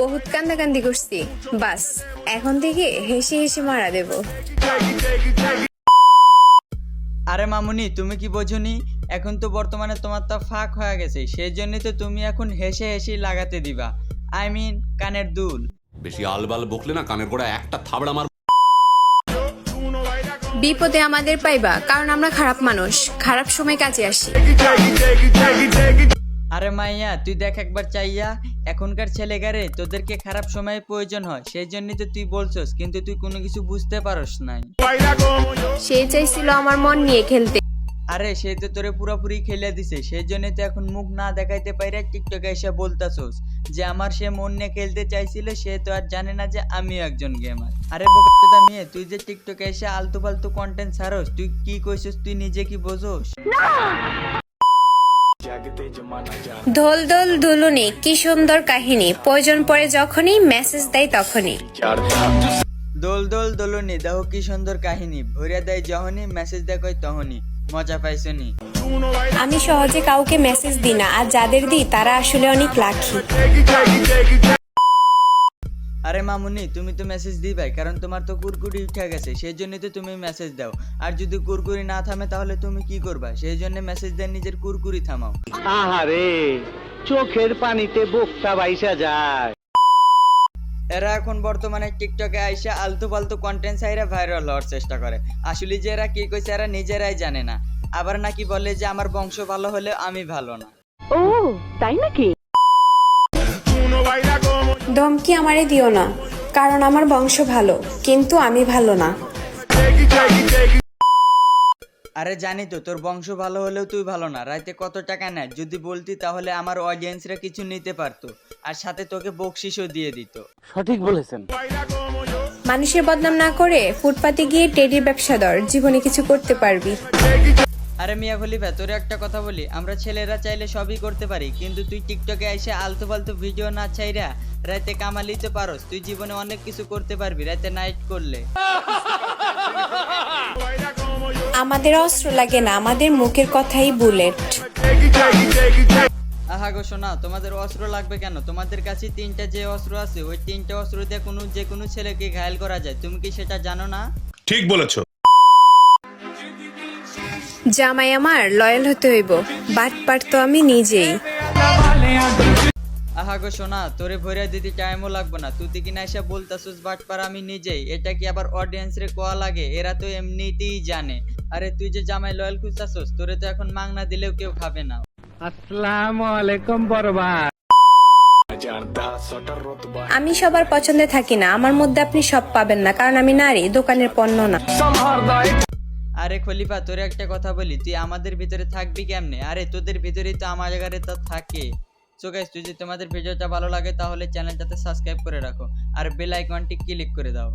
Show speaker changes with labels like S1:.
S1: বহুত কান্দাকান্দি করছি, বাস এখন থেকে হেসে হেসে মারা দেব।
S2: আরে মামুনি, তুমি কি বোঝনি? এখন তো বর্তমানে তোমার তা ফাঁক হয়ে গেছে, সেই জন্যই তো তুমি এখন হেসে হেসেই লাগাতে দিবা। আই মিন কানের দুল।
S3: বেশি আলবাল বকলে না কানের গোড়া একটা থাবড়া মার।
S1: বিপদে আমাদের পাইবা, কারণ আমরা খারাপ মানুষ, খারাপ সময় কাজে আসি।
S2: আরে মাইয়া, তুই দেখ একবার চাইয়া, এখনকার ছেলেগারে তোদেরকে খারাপ সময়ে প্রয়োজন হয়, সেই জন্যই তো তুই বলছস, কিন্তু তুই কোনো কিছু বুঝতে পারস নাই।
S1: সে চাইছিল আমার মন নিয়ে খেলতে।
S2: আরে সে তো তোরে পুরোপুরি খেলে দিছে, সেই জন্য তো এখন মুখ না দেখাইতে পাইরা টিকটকে এসে বলতাছস যে আমার সে মন নিয়ে খেলতে চাইছিল, সে তো আর জানে না যে আমিও একজন গেমার। আরে বোকা মেয়ে, তুই যে টিকটকে এসে আলতু ফালতু কন্টেন্ট ছাড়স, তুই কি কইছস? তুই নিজে কি বোঝোস?
S1: দোল দোল দুলুনি, কি সুন্দর কাহিনী, প্রয়োজন পড়ে যখনই মেসেজ দেয় তখনই।
S2: দোল দোল দোলনি, দেখো কি সুন্দর কাহিনী, ভরিয়া দেয় যখনই, মেসেজ দেখোই তখনই। মজা পাইছনি?
S1: আমি সহজে কাউকে মেসেজ দিই না, আর যাদের দিই তারা আসলে অনেক লাকি।
S2: আরে মামুনি, তুমি তো মেসেজ দিবাই, কারণ তোমার তো কুরকুরি উঠে গেছে, সেই জন্যই তো তুমি মেসেজ দাও। আর যদি কুরকুরি না থামে তাহলে তুমি কি করবা? সেই জন্য মেসেজ দেন, নিজের কুরকুরি থামাও।
S4: আহারে, চোখের পানিতে বোকটা বাইসা যায়।
S2: এরা এখন বর্তমানে টিকটকে আইসা আলতু ফালতু কন্টেন্ট ছাইরা ভাইরাল হওয়ার চেষ্টা করে। আসলে যে এরা কি কইছে এরা নিজেরাই জানে না। আবার নাকি বলে যে আমার বংশ ভালো হলে আমি ভালো না।
S5: ও তাই নাকি?
S1: ধমকি আমারে দিও না, কারণ আমার বংশ ভালো, কিন্তু আমি ভালো না।
S2: আরে জানি তো তোর বংশ ভালো হলেও তুই ভালো না। রাতে কত টাকা নেয় যদি বলতি, তাহলে আমার অডিয়েন্সরা কিছু নিতে পারতো, আর সাথে তোকে বকশিসও দিয়ে দিত।
S4: সঠিক বলেছেন।
S1: মানুষের বদনাম না করে ফুটপাতে গিয়ে টেডির ব্যবসা ধর, জীবনে কিছু করতে পারবি।
S2: আরে মিয়া খলিফা, তোর একটা কথা বলি, আমরা ছেলেরা চাইলে সবই করতে পারি, কিন্তু তুই টিকটকে এসে আলতু ফালতু ভিডিও না চাইরা রাতে কামালিতে পারস। তুই জীবনে অনেক কিছু করতে পারবি রাতে নাইট করলে।
S1: আমাদের অস্ত্র লাগে না, আমাদের মুখের কথাই বুলেট।
S2: আহা গো শোনা, তোমাদের অস্ত্র লাগবে কেন? তোমাদের কাছে তিনটা যে অস্ত্র আছে, ওই তিনটা অস্ত্র দিয়ে যে কোনো ছেলেকে ঘায়েল করা যায়। তুমি কি সেটা জানো না?
S6: ঠিক বলেছো।
S1: জামাই আমার লয়াল হতে হইব, বাটপার তো আমি নিজেই।
S2: আহা গো শোনা, তোরে ভরিয়া দিতে টাইমও লাগবে না, তুই কিনা এসে বলতাছিস বাটপার আমি নিজেই। এটা কি আবার অডিয়েন্স রে কোয়া লাগে? এরা তো এমনিতেই জানে। আরে তুই যে জামাই লয়াল খুঁজতাছিস, তোরে তো এখন মাংনা দিলেও কেউ খাবে না।
S4: আসসালামু আলাইকুম বরবাদ।
S1: আমি সবার পছন্দে থাকি না, আমার মধ্যে আপনি সব পাবেন না, কারণ আমি নারী, দোকানের পণ্য না।
S2: আরে খলিফা, তোরে একটা কথা বলি, তুই আমাদের ভিতরে থাকবি কেমনে? আরে তোদের ভিতরেই তো আমার জায়গায় তো থাকে। সো গাইস, যদি তোমাদের ভিডিওটা ভালো লাগে তাহলে চ্যানেলটাতে সাবস্ক্রাইব করে রাখো আর বেল আইকনটি ক্লিক করে দাও।